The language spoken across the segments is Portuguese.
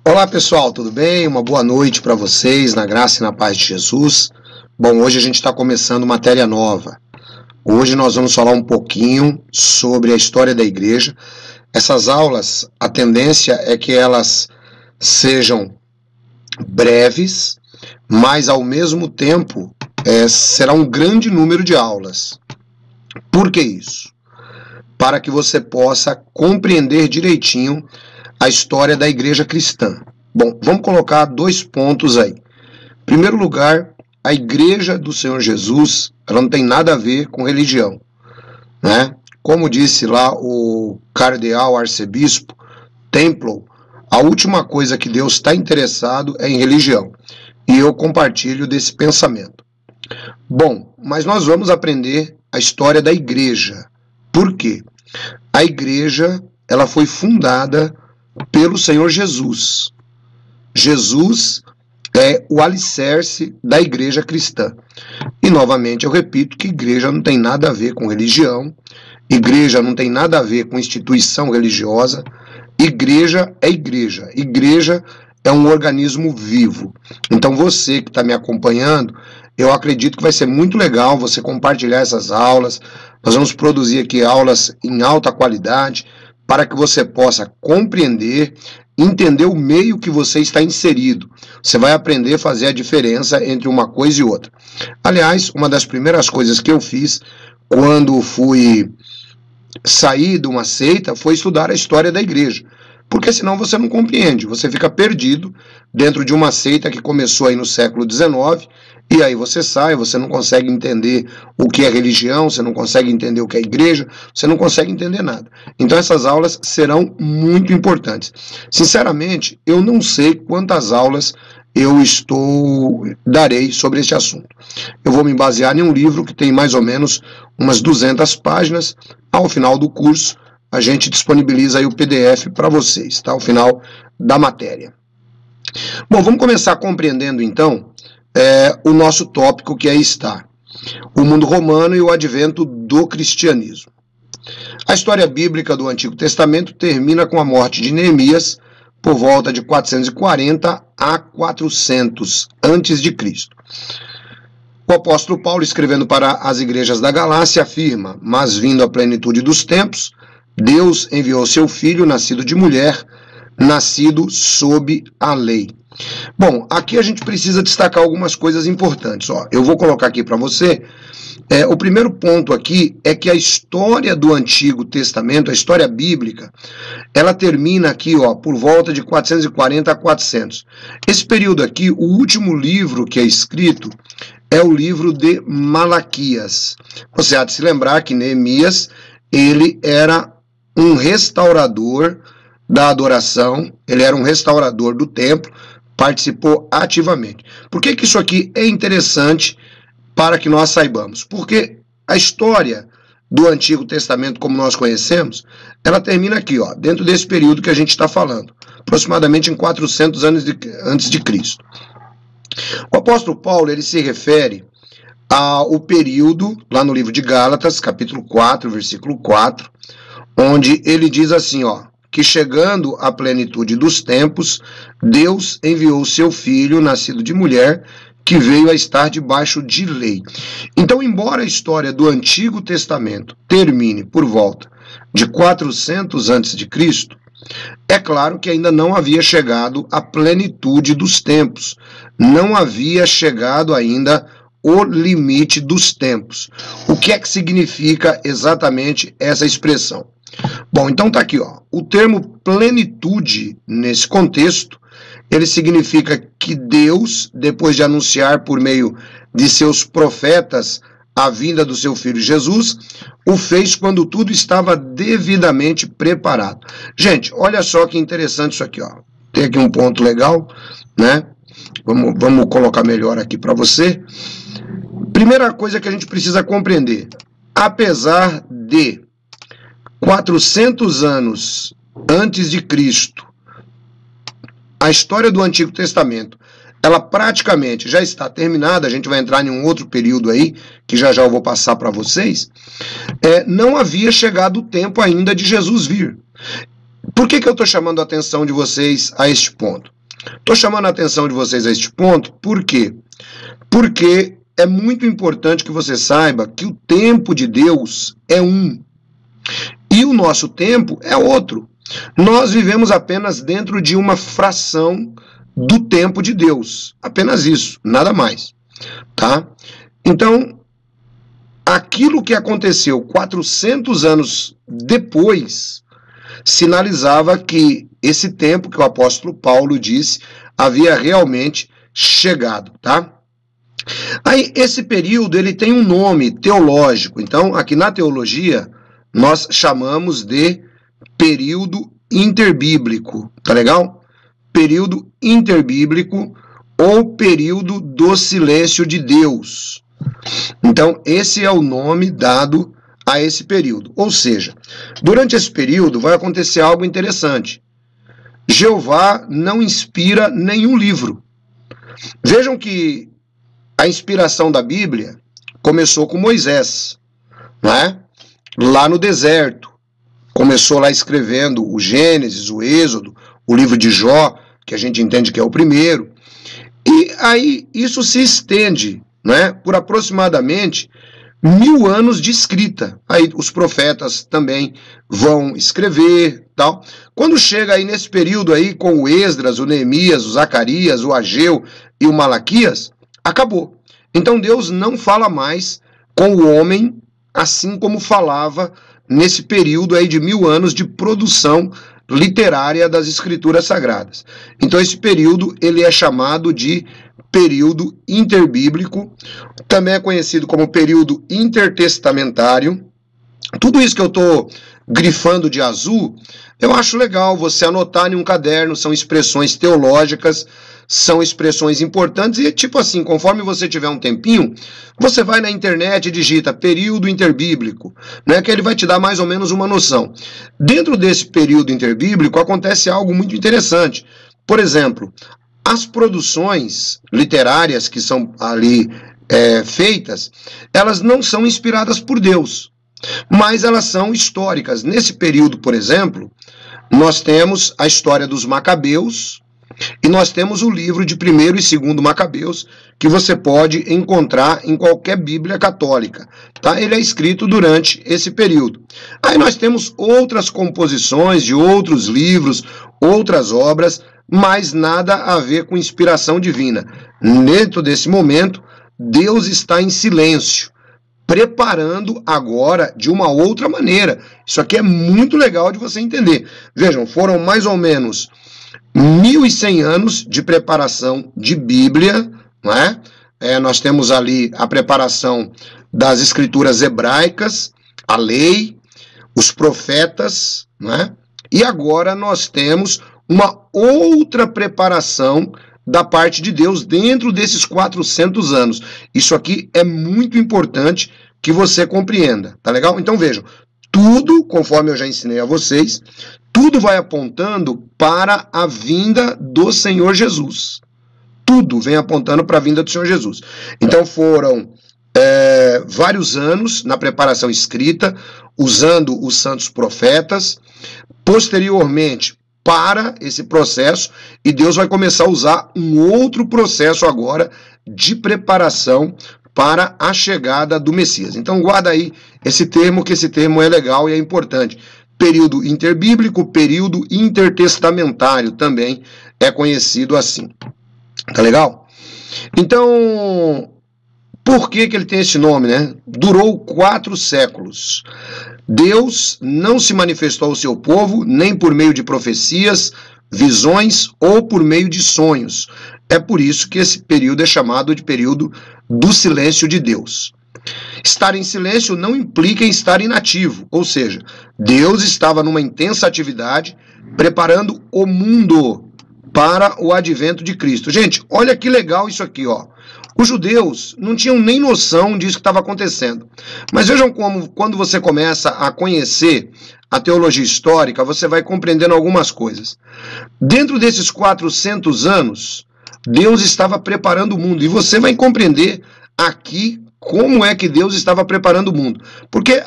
Olá pessoal, tudo bem? Uma boa noite para vocês, na graça e na paz de Jesus. Bom, hoje a gente está começando matéria nova. Hoje nós vamos falar um pouquinho sobre a história da igreja. Essas aulas, a tendência é que elas sejam breves, mas ao mesmo tempo será um grande número de aulas. Por que isso? Para que você possa compreender direitinho a história da igreja cristã. Bom, vamos colocar dois pontos aí. Em primeiro lugar, a igreja do Senhor Jesus, ela não tem nada a ver com religião, né? Como disse lá o cardeal arcebispo Templo, a última coisa que Deus está interessado é em religião. E eu compartilho desse pensamento. Bom, mas nós vamos aprender a história da igreja. Por quê? A igreja, ela foi fundada pelo Senhor Jesus. Jesus é o alicerce da igreja cristã. E novamente eu repito que igreja não tem nada a ver com religião, igreja não tem nada a ver com instituição religiosa, igreja é igreja. Igreja é um organismo vivo. Então você que está me acompanhando, eu acredito que vai ser muito legal você compartilhar essas aulas. Nós vamos produzir aqui aulas em alta qualidade, para que você possa compreender, entender o meio que você está inserido. Você vai aprender a fazer a diferença entre uma coisa e outra. Aliás, uma das primeiras coisas que eu fiz quando fui sair de uma seita foi estudar a história da igreja. Porque senão você não compreende, você fica perdido dentro de uma seita que começou aí no século XIX, e aí você sai, você não consegue entender o que é religião, você não consegue entender o que é igreja, você não consegue entender nada. Então essas aulas serão muito importantes. Sinceramente, eu não sei quantas aulas eu darei sobre este assunto. Eu vou me basear em um livro que tem mais ou menos umas 200 páginas. Ao final do curso, a gente disponibiliza aí o PDF para vocês, tá? Ao final da matéria. Bom, vamos começar compreendendo então o nosso tópico, que aí está: o mundo romano e o advento do cristianismo. A história bíblica do Antigo Testamento termina com a morte de Neemias por volta de 440 a 400 a.C. O apóstolo Paulo, escrevendo para as igrejas da Galácia, afirma: mas vindo a plenitude dos tempos, Deus enviou seu filho, nascido de mulher, nascido sob a lei. Bom, aqui a gente precisa destacar algumas coisas importantes. Eu vou colocar aqui para você. O primeiro ponto aqui é que a história do Antigo Testamento, a história bíblica, ela termina aqui por volta de 440 a 400. Esse período aqui, o último livro que é escrito é o livro de Malaquias. Você há de se lembrar que Neemias, ele era um restaurador da adoração, ele era um restaurador do templo, participou ativamente. Por que isso aqui é interessante para que nós saibamos? Porque a história do Antigo Testamento, como nós conhecemos, ela termina aqui, dentro desse período que a gente está falando, aproximadamente em 400 anos antes de Cristo. O apóstolo Paulo, ele se refere ao período, lá no livro de Gálatas, capítulo 4, versículo 4, onde ele diz assim, que chegando à plenitude dos tempos, Deus enviou seu filho, nascido de mulher, que veio a estar debaixo de lei. Então, embora a história do Antigo Testamento termine por volta de 400 a.C., é claro que ainda não havia chegado à plenitude dos tempos, não havia chegado ainda o limite dos tempos. O que é que significa exatamente essa expressão? Bom, então tá aqui, o termo plenitude, nesse contexto, ele significa que Deus, depois de anunciar por meio de seus profetas a vinda do seu filho Jesus, o fez quando tudo estava devidamente preparado. Gente, olha só que interessante isso aqui, Tem aqui um ponto legal, né? Vamos colocar melhor aqui para você. Primeira coisa que a gente precisa compreender: apesar de 400 anos antes de Cristo, a história do Antigo Testamento, ela praticamente já está terminada. A gente vai entrar em um outro período aí, que já eu vou passar para vocês. Não havia chegado o tempo ainda de Jesus vir. Por que eu estou chamando a atenção de vocês a este ponto? Estou chamando a atenção de vocês a este ponto, por quê? Porque é muito importante que você saiba que o tempo de Deus é um e o nosso tempo é outro. Nós vivemos apenas dentro de uma fração do tempo de Deus, apenas isso, nada mais, tá? Então, aquilo que aconteceu 400 anos depois sinalizava que esse tempo que o apóstolo Paulo disse havia realmente chegado, tá? Aí, esse período, ele tem um nome teológico. Então, aqui na teologia, nós chamamos de período interbíblico, tá legal? Período interbíblico ou período do silêncio de Deus. Então, esse é o nome dado a esse período. Ou seja, durante esse período vai acontecer algo interessante. Jeová não inspira nenhum livro. Vejam que a inspiração da Bíblia começou com Moisés, não é? Lá no deserto. Começou lá escrevendo o Gênesis, o Êxodo, o livro de Jó, que a gente entende que é o primeiro. E aí isso se estende, né, por aproximadamente 1000 anos de escrita. Aí os profetas também vão escrever, tal. Quando chega aí nesse período aí com o Esdras, o Neemias, o Zacarias, o Ageu e o Malaquias, acabou. Então Deus não fala mais com o homem assim como falava nesse período aí de 1000 anos de produção literária das escrituras sagradas. Então esse período ele é chamado de período interbíblico, também é conhecido como período intertestamentário. Tudo isso que eu estou grifando de azul, eu acho legal você anotar em um caderno, são expressões teológicas, são expressões importantes e tipo assim, conforme você tiver um tempinho, você vai na internet e digita período interbíblico, né, que ele vai te dar mais ou menos uma noção. Dentro desse período interbíblico acontece algo muito interessante. Por exemplo, as produções literárias que são ali feitas, elas não são inspiradas por Deus, mas elas são históricas. Nesse período, por exemplo, nós temos a história dos Macabeus e nós temos o livro de 1º e 2º Macabeus, que você pode encontrar em qualquer Bíblia católica, tá? Ele é escrito durante esse período. Aí nós temos outras composições de outros livros, outras obras, mas nada a ver com inspiração divina. Dentro desse momento, Deus está em silêncio, preparando agora de uma outra maneira. Isso aqui é muito legal de você entender. Vejam, foram mais ou menos 1100 anos de preparação de Bíblia, não é? Nós temos ali a preparação das escrituras hebraicas, a lei, os profetas, não é? E agora nós temos uma outra preparação da parte de Deus dentro desses 400 anos. Isso aqui é muito importante que você compreenda, tá legal? Então vejam, tudo, conforme eu já ensinei a vocês, tudo vai apontando para a vinda do Senhor Jesus. Tudo vem apontando para a vinda do Senhor Jesus. Então foram vários anos na preparação escrita, usando os santos profetas. Posteriormente, para esse processo, e Deus vai começar a usar um outro processo agora de preparação para a chegada do Messias. Então guarda aí esse termo, que esse termo é legal e é importante. Período interbíblico, período intertestamentário também é conhecido assim. Tá legal? Então, por que ele tem esse nome, né? Durou 4 séculos. Deus não se manifestou ao seu povo, nem por meio de profecias, visões ou por meio de sonhos. É por isso que esse período é chamado de período do silêncio de Deus. Estar em silêncio não implica em estar inativo, ou seja, Deus estava numa intensa atividade preparando o mundo para o advento de Cristo. Gente, olha que legal isso aqui, ó. Os judeus não tinham nem noção disso que estava acontecendo. Mas vejam como, quando você começa a conhecer a teologia histórica, você vai compreendendo algumas coisas. Dentro desses 400 anos, Deus estava preparando o mundo. E você vai compreender aqui como é que Deus estava preparando o mundo. Porque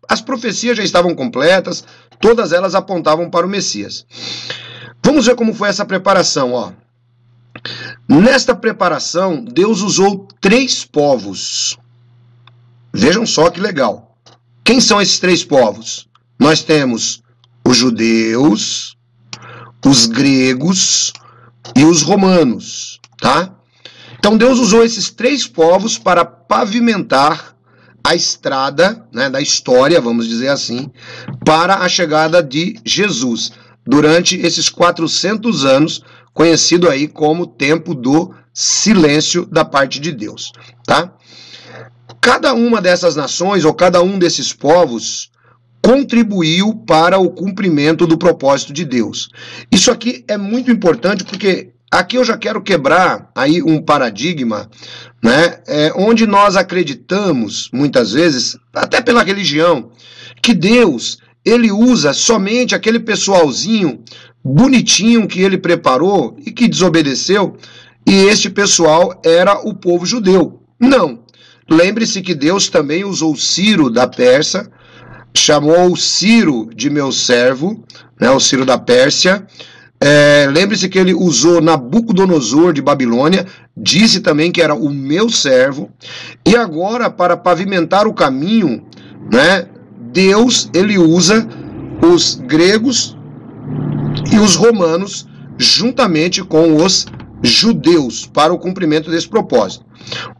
as profecias já estavam completas, todas elas apontavam para o Messias. Vamos ver como foi essa preparação, ó. Nesta preparação, Deus usou 3 povos. Vejam só que legal. Quem são esses 3 povos? Nós temos os judeus, os gregos e os romanos, tá? Então Deus usou esses 3 povos para pavimentar a estrada, né, da história, vamos dizer assim, para a chegada de Jesus, durante esses 400 anos, conhecido aí como tempo do silêncio da parte de Deus, tá? Cada uma dessas nações, ou cada um desses povos, contribuiu para o cumprimento do propósito de Deus. Isso aqui é muito importante porque aqui eu já quero quebrar aí um paradigma, né, onde nós acreditamos, muitas vezes, até pela religião, que Deus, ele usa somente aquele pessoalzinho bonitinho que ele preparou e que desobedeceu, e este pessoal era o povo judeu. Não. Lembre-se que Deus também usou Ciro da Pérsia, chamou Ciro de meu servo, né, o Ciro da Pérsia. Lembre-se que ele usou Nabucodonosor de Babilônia, disse também que era o meu servo. E agora, para pavimentar o caminho, né, Deus, ele usa os gregos e os romanos juntamente com os judeus para o cumprimento desse propósito.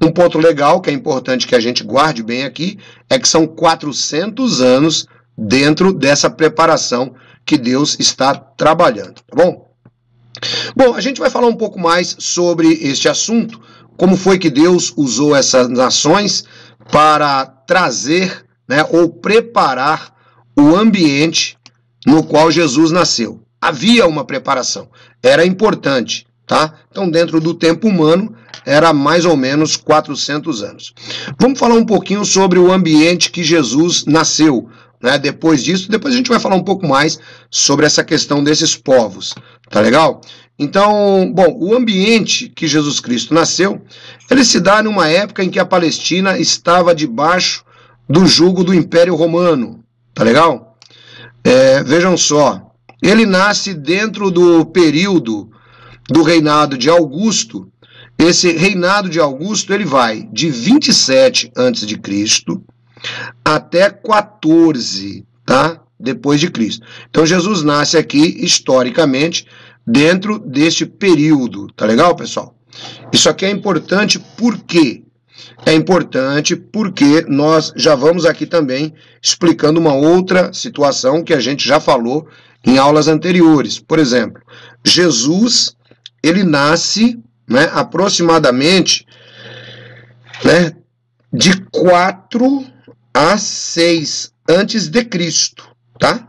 Um ponto legal que é importante que a gente guarde bem aqui é que são 400 anos dentro dessa preparação que Deus está trabalhando, tá bom? Bom, a gente vai falar um pouco mais sobre este assunto, como foi que Deus usou essas nações para trazer, né, ou preparar o ambiente no qual Jesus nasceu. Havia uma preparação, era importante, tá? Então, dentro do tempo humano, era mais ou menos 400 anos. Vamos falar um pouquinho sobre o ambiente que Jesus nasceu, né? Depois disso, depois a gente vai falar um pouco mais sobre essa questão desses povos, tá legal? Então, bom, o ambiente que Jesus Cristo nasceu, ele se dá numa época em que a Palestina estava debaixo do jugo do Império Romano, tá legal? Vejam só, ele nasce dentro do período do reinado de Augusto. Esse reinado de Augusto, ele vai de 27 a.C. até 14, tá? Depois de Cristo. Então Jesus nasce aqui, historicamente, dentro deste período, tá legal, pessoal? Isso aqui é importante por quê? É importante porque nós já vamos aqui também explicando uma outra situação que a gente já falou em aulas anteriores. Por exemplo, Jesus, ele nasce, né, aproximadamente, né, de 4 a 6 antes de Cristo, tá?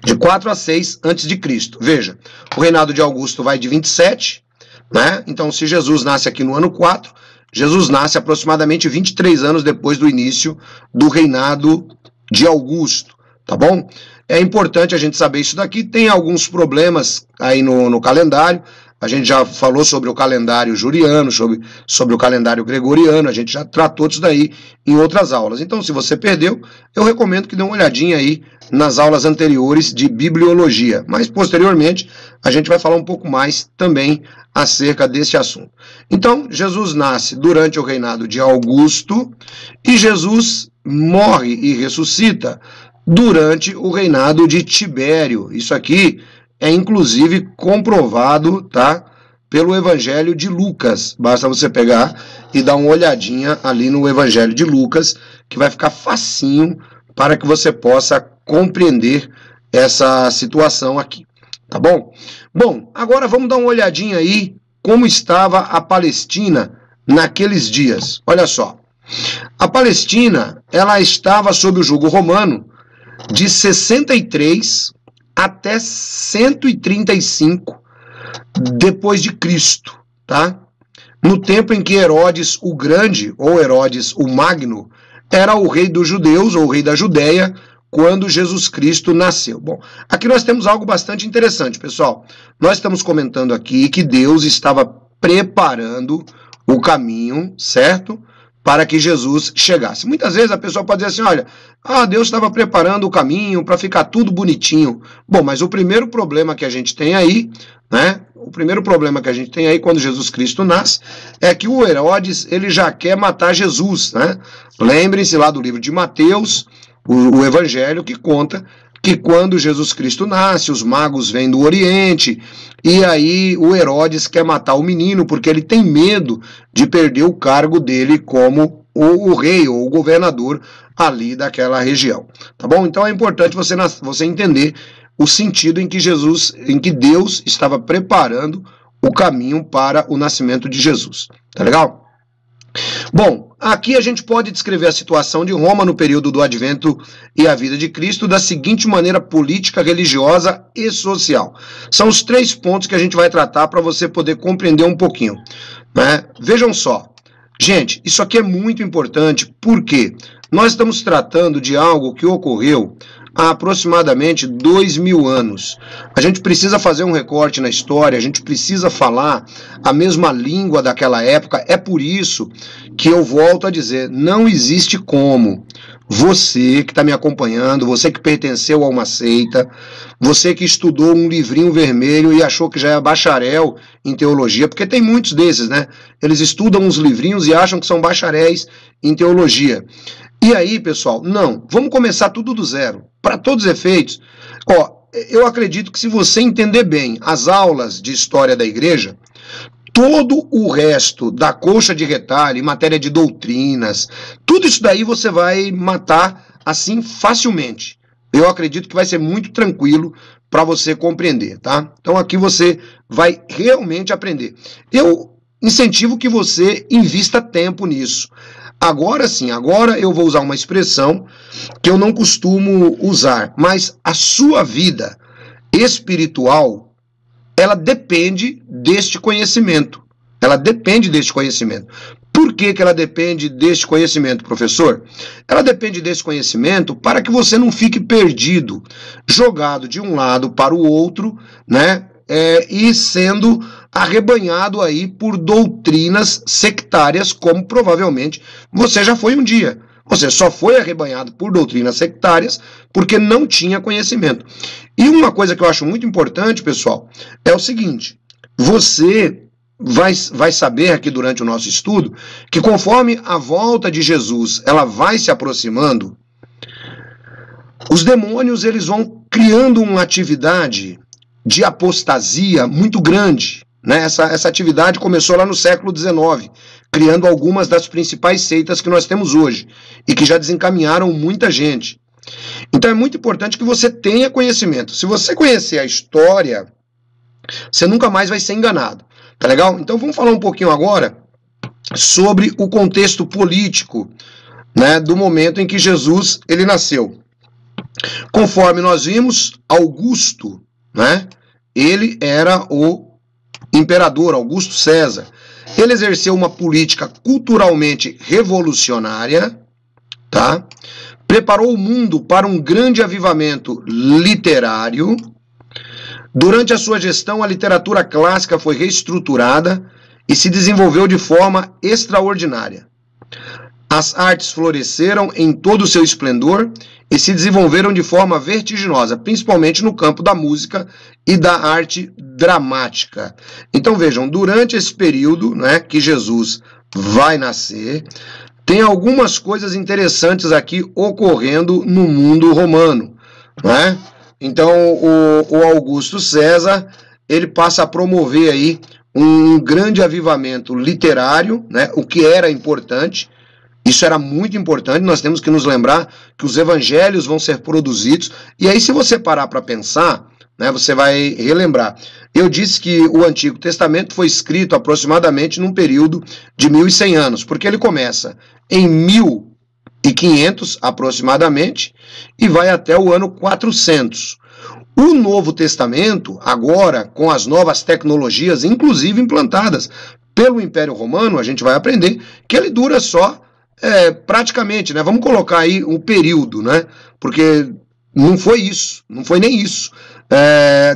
De 4 a 6 antes de Cristo. Veja, o reinado de Augusto vai de 27, né? Então, se Jesus nasce aqui no ano 4, Jesus nasce aproximadamente 23 anos depois do início do reinado de Augusto, tá bom? É importante a gente saber isso daqui. Tem alguns problemas aí no calendário. A gente já falou sobre o calendário juliano, sobre o calendário gregoriano, a gente já tratou disso daí em outras aulas. Então, se você perdeu, eu recomendo que dê uma olhadinha aí nas aulas anteriores de bibliologia. Mas, posteriormente, a gente vai falar um pouco mais também acerca desse assunto. Então, Jesus nasce durante o reinado de Augusto e Jesus morre e ressuscita durante o reinado de Tibério. Isso aqui é inclusive comprovado, tá, pelo Evangelho de Lucas. Basta você pegar e dar uma olhadinha ali no Evangelho de Lucas, que vai ficar facinho para que você possa compreender essa situação aqui, tá bom? Bom, agora vamos dar uma olhadinha aí como estava a Palestina naqueles dias. Olha só, a Palestina, ela estava sob o jugo romano de 63 até 135 depois de Cristo, tá? No tempo em que Herodes o Grande, ou Herodes o Magno, era o rei dos judeus, ou o rei da Judéia, quando Jesus Cristo nasceu. Bom, aqui nós temos algo bastante interessante, pessoal. Nós estamos comentando aqui que Deus estava preparando o caminho, certo? Para que Jesus chegasse. Muitas vezes a pessoa pode dizer assim, olha, Deus estava preparando o caminho para ficar tudo bonitinho. Bom, mas o primeiro problema que a gente tem aí, né, O primeiro problema que a gente tem aí quando Jesus Cristo nasce é que o Herodes, ele já quer matar Jesus, né? Lembrem-se lá do livro de Mateus, o evangelho que conta que quando Jesus Cristo nasce, os magos vêm do Oriente, e aí o Herodes quer matar o menino porque ele tem medo de perder o cargo dele como o rei ou o governador ali daquela região, tá bom? Então é importante você entender o sentido em que Deus estava preparando o caminho para o nascimento de Jesus, tá legal? Bom, aqui a gente pode descrever a situação de Roma no período do Advento e a vida de Cristo da seguinte maneira: política, religiosa e social. São os 3 pontos que a gente vai tratar para você poder compreender um pouquinho, né? Vejam só, gente, isso aqui é muito importante porque nós estamos tratando de algo que ocorreu há aproximadamente 2000 anos. A gente precisa fazer um recorte na história, a gente precisa falar a mesma língua daquela época. É por isso que eu volto a dizer, não existe como você que está me acompanhando, você que pertenceu a uma seita, você que estudou um livrinho vermelho e achou que já é bacharel em teologia, porque tem muitos desses, né? Eles estudam uns livrinhos e acham que são bacharéis em teologia. E aí, pessoal, não, vamos começar tudo do zero. Para todos os efeitos, ó, eu acredito que se você entender bem as aulas de história da igreja, todo o resto da coxa de retalho, em matéria de doutrinas, tudo isso daí você vai matar assim facilmente. Eu acredito que vai ser muito tranquilo para você compreender, tá? Então aqui você vai realmente aprender. Eu incentivo que você invista tempo nisso. Agora sim, agora eu vou usar uma expressão que eu não costumo usar, mas a sua vida espiritual, ela depende deste conhecimento. Ela depende deste conhecimento. Por que ela depende deste conhecimento, professor? Ela depende desse conhecimento para que você não fique perdido, jogado de um lado para o outro, né? E sendo arrebanhado aí por doutrinas sectárias, como provavelmente você já foi um dia. Você só foi arrebanhado por doutrinas sectárias porque não tinha conhecimento. E uma coisa que eu acho muito importante, pessoal, é o seguinte: você vai saber aqui durante o nosso estudo que conforme a volta de Jesus ela vai se aproximando, os demônios eles vão criando uma atividade de apostasia muito grande, né? Essa atividade começou lá no século XIX, criando algumas das principais seitas que nós temos hoje e que já desencaminharam muita gente. Então é muito importante que você tenha conhecimento. Se você conhecer a história, você nunca mais vai ser enganado, tá legal? Então vamos falar um pouquinho agora sobre o contexto político, né, do momento em que Jesus ele nasceu. Conforme nós vimos, Augusto, né, ele era o imperador, Augusto César. Ele exerceu uma política culturalmente revolucionária, tá? Preparou o mundo para um grande avivamento literário. Durante a sua gestão, a literatura clássica foi reestruturada e se desenvolveu de forma extraordinária. As artes floresceram em todo o seu esplendor e se desenvolveram de forma vertiginosa, principalmente no campo da música e da arte dramática. Então vejam, durante esse período, né, que Jesus vai nascer, tem algumas coisas interessantes aqui ocorrendo no mundo romano, né? Então o Augusto César ele passa a promover aí um grande avivamento literário, né, o que era importante. Isso era muito importante, nós temos que nos lembrar que os evangelhos vão ser produzidos, e aí se você parar para pensar, né, você vai relembrar. Eu disse que o Antigo Testamento foi escrito aproximadamente num período de 1100 anos, porque ele começa em 1500 aproximadamente e vai até o ano 400. O Novo Testamento, agora com as novas tecnologias, inclusive implantadas pelo Império Romano, a gente vai aprender que ele dura só praticamente, né? Vamos colocar aí um período, né? Porque não foi isso, não foi nem isso.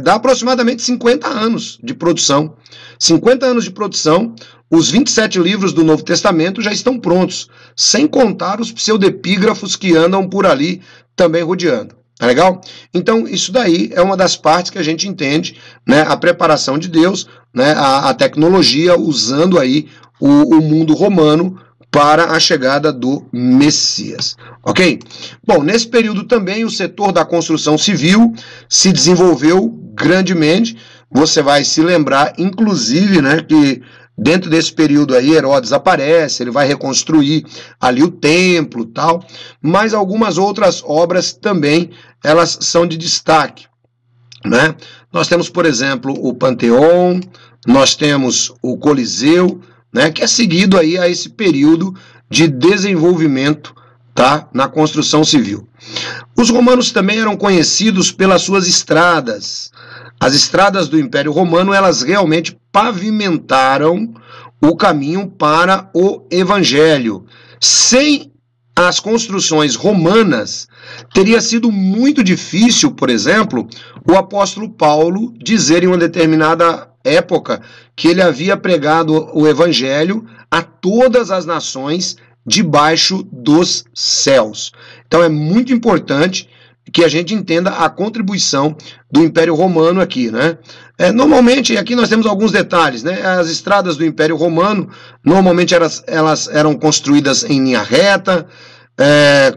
Dá aproximadamente 50 anos de produção. 50 anos de produção, os 27 livros do Novo Testamento já estão prontos, sem contar os pseudepígrafos que andam por ali também rodeando. Tá legal? Então, isso daí é uma das partes que a gente entende, né, a preparação de Deus, né, a tecnologia usando aí o mundo romano para a chegada do Messias, ok? Bom, nesse período também o setor da construção civil se desenvolveu grandemente. Você vai se lembrar, inclusive, né, que dentro desse período aí Herodes aparece, ele vai reconstruir ali o templo e tal, mas algumas outras obras também, elas são de destaque, né? Nós temos, por exemplo, o Panteão, nós temos o Coliseu, né, que é seguido aí a esse período de desenvolvimento, tá, na construção civil. Os romanos também eram conhecidos pelas suas estradas. As estradas do Império Romano, elas realmente pavimentaram o caminho para o Evangelho. Sem as construções romanas, teria sido muito difícil, por exemplo, o apóstolo Paulo dizer em uma determinada época que ele havia pregado o Evangelho a todas as nações debaixo dos céus. Então é muito importante que a gente entenda a contribuição do Império Romano aqui, né? Normalmente, aqui nós temos alguns detalhes, né? As estradas do Império Romano, normalmente elas eram construídas em linha reta,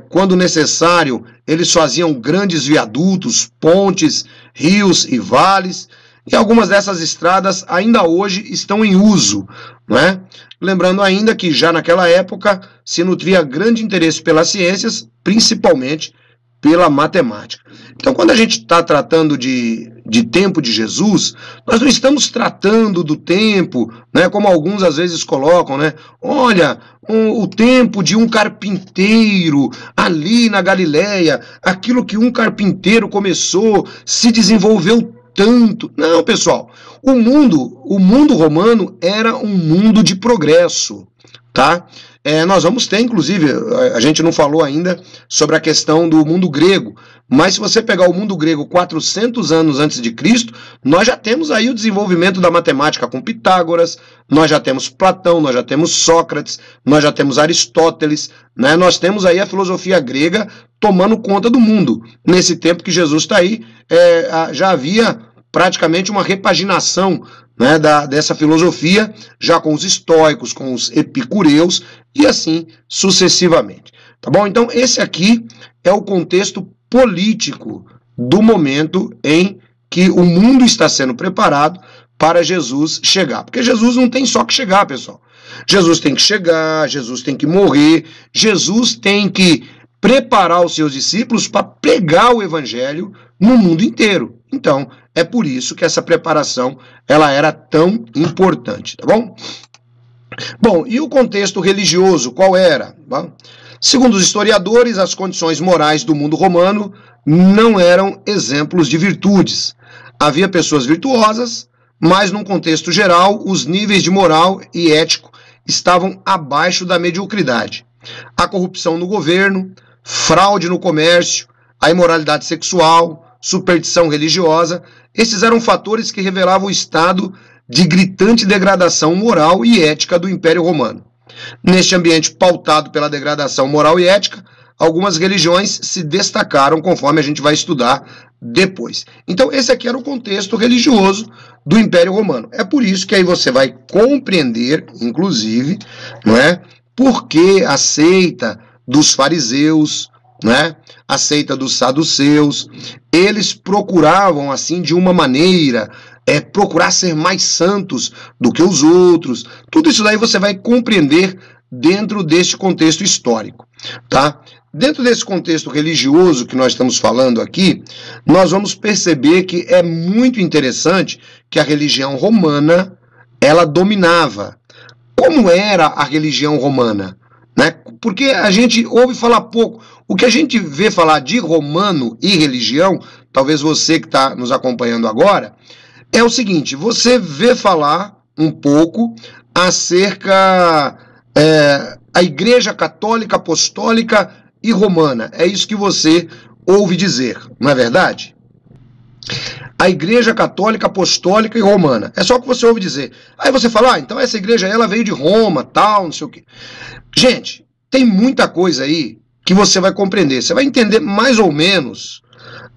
quando necessário, eles faziam grandes viadutos, pontes, rios e vales, e algumas dessas estradas ainda hoje estão em uso, não é? Lembrando ainda que já naquela época se nutria grande interesse pelas ciências, principalmente pela matemática. Então, quando a gente está tratando de tempo de Jesus, nós não estamos tratando do tempo, né, como alguns às vezes colocam, né? Olha, o tempo de um carpinteiro ali na Galileia, aquilo que um carpinteiro começou, se desenvolveu tanto. Não, pessoal, o mundo romano era um mundo de progresso, tá? Nós vamos ter, inclusive, a gente não falou ainda sobre a questão do mundo grego, mas se você pegar o mundo grego 400 anos antes de Cristo, nós já temos aí o desenvolvimento da matemática com Pitágoras, nós já temos Platão, nós já temos Sócrates, nós já temos Aristóteles, né? Nós temos aí a filosofia grega tomando conta do mundo. Nesse tempo que Jesus está aí, já havia praticamente uma repaginação, né, dessa filosofia, já com os estoicos, com os epicureus, e assim sucessivamente. Tá bom? Então, esse aqui é o contexto político do momento em que o mundo está sendo preparado para Jesus chegar. Porque Jesus não tem só que chegar, pessoal. Jesus tem que chegar, Jesus tem que morrer, Jesus tem que preparar os seus discípulos para pregar o evangelho no mundo inteiro. Então, é por isso que essa preparação ela era tão importante, tá bom? Bom, e o contexto religioso, qual era? Bom, segundo os historiadores, as condições morais do mundo romano não eram exemplos de virtudes. Havia pessoas virtuosas, mas num contexto geral, os níveis de moral e ético estavam abaixo da mediocridade. A corrupção no governo, fraude no comércio, a imoralidade sexual, superstição religiosa, esses eram fatores que revelavam o estado de gritante degradação moral e ética do Império Romano. Neste ambiente pautado pela degradação moral e ética, algumas religiões se destacaram, conforme a gente vai estudar depois. Então, esse aqui era o contexto religioso do Império Romano. É por isso que aí você vai compreender, inclusive, não é, por que a seita dos fariseus, né, a seita dos saduceus, eles procuravam, assim, de uma maneira, procurar ser mais santos do que os outros. Tudo isso daí você vai compreender dentro deste contexto histórico, tá? Dentro desse contexto religioso que nós estamos falando aqui, nós vamos perceber que é muito interessante que a religião romana, ela dominava. Como era a religião romana? Né? Porque a gente ouve falar pouco. O que a gente vê falar de romano e religião, talvez você que está nos acompanhando agora, é o seguinte: você vê falar um pouco acerca a Igreja Católica, Apostólica e Romana. É isso que você ouve dizer, não é verdade? A Igreja Católica, Apostólica e Romana. É só o que você ouve dizer. Aí você fala, então essa igreja ela veio de Roma, tal, não sei o quê. Gente, tem muita coisa aí que você vai compreender. Você vai entender mais ou menos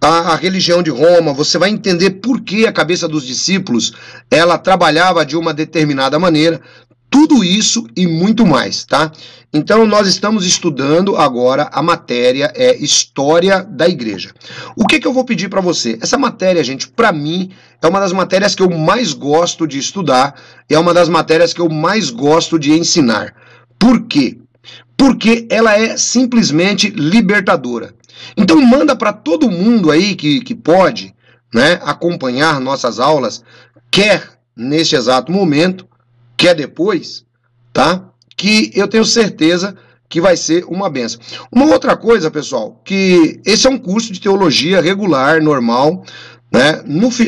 a religião de Roma, você vai entender por que a cabeça dos discípulos ela trabalhava de uma determinada maneira. Tudo isso e muito mais, tá? Então, nós estamos estudando agora a matéria História da Igreja. O que eu vou pedir para você? Essa matéria, gente, para mim, é uma das matérias que eu mais gosto de estudar, é uma das matérias que eu mais gosto de ensinar. Por quê? Porque ela é simplesmente libertadora. Então, manda para todo mundo aí que pode, né, acompanhar nossas aulas, quer neste exato momento, quer depois, tá? Que eu tenho certeza que vai ser uma benção. Uma outra coisa, pessoal, que esse é um curso de teologia regular, normal, né?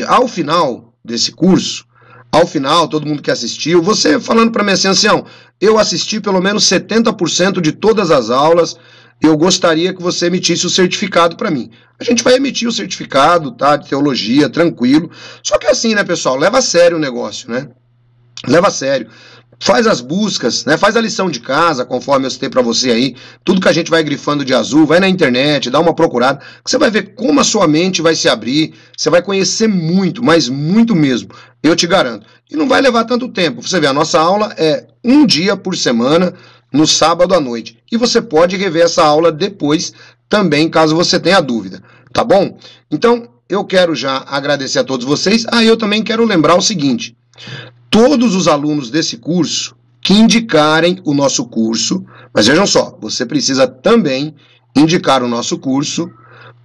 Ao final desse curso, ao final, todo mundo que assistiu, você falando para mim assim, ancião, eu assisti pelo menos 70% de todas as aulas, eu gostaria que você emitisse o certificado para mim. A gente vai emitir o certificado, tá? De teologia, tranquilo. Só que assim, né, pessoal, leva a sério o negócio, né? Leva a sério, faz as buscas, né? Faz a lição de casa, conforme eu citei para você aí, tudo que a gente vai grifando de azul, vai na internet, dá uma procurada, que você vai ver como a sua mente vai se abrir, você vai conhecer muito, mas muito mesmo, eu te garanto. E não vai levar tanto tempo, você vê, a nossa aula é um dia por semana, no sábado à noite, e você pode rever essa aula depois também, caso você tenha dúvida, tá bom? Então, eu quero já agradecer a todos vocês, eu também quero lembrar o seguinte: todos os alunos desse curso que indicarem o nosso curso, mas vejam só, você precisa também indicar o nosso curso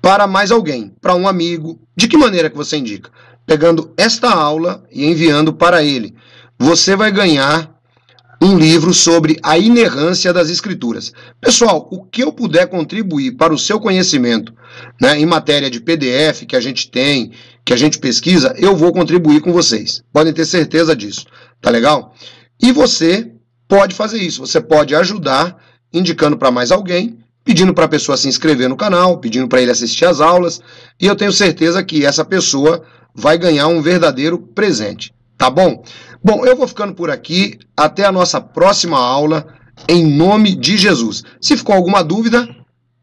para mais alguém, para um amigo. De que maneira que você indica? Pegando esta aula e enviando para ele. Você vai ganhar um livro sobre a inerrância das Escrituras. Pessoal, o que eu puder contribuir para o seu conhecimento, né, em matéria de PDF que a gente tem, que a gente pesquisa, eu vou contribuir com vocês. Podem ter certeza disso. Tá legal? E você pode fazer isso. Você pode ajudar indicando para mais alguém, pedindo para a pessoa se inscrever no canal, pedindo para ele assistir às aulas, e eu tenho certeza que essa pessoa vai ganhar um verdadeiro presente. Tá bom? Bom, eu vou ficando por aqui. Até a nossa próxima aula, em nome de Jesus. Se ficou alguma dúvida,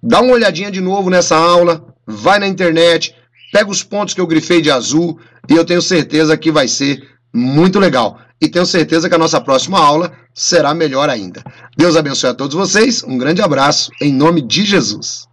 dá uma olhadinha de novo nessa aula, vai na internet, pega os pontos que eu grifei de azul, e eu tenho certeza que vai ser muito legal. E tenho certeza que a nossa próxima aula será melhor ainda. Deus abençoe a todos vocês, um grande abraço, em nome de Jesus.